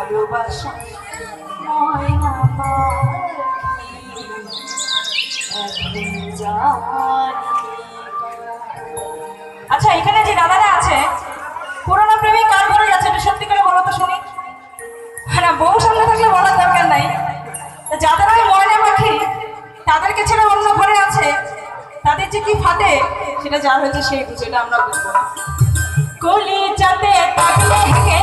ভালোবাসা ময়না পাখি একদিন জানি। আচ্ছা, এখানে যে দাদারা আছে পুরোনো প্রেমিক কার ঘরে যাচ্ছে এটা সত্যি করে বলো তো শুনি। না, বউ সামনে থাকলে বলার দরকার নাই। যাদের ওই ময়না পাখি তাদেরকে ছেড়ে অন্য ঘরে আছে, তাদের যে কি ফাটে সেটা যার হয়েছে সেই বুঝে, এটা আমরা বুঝবো না। কলি যাতে থাকলে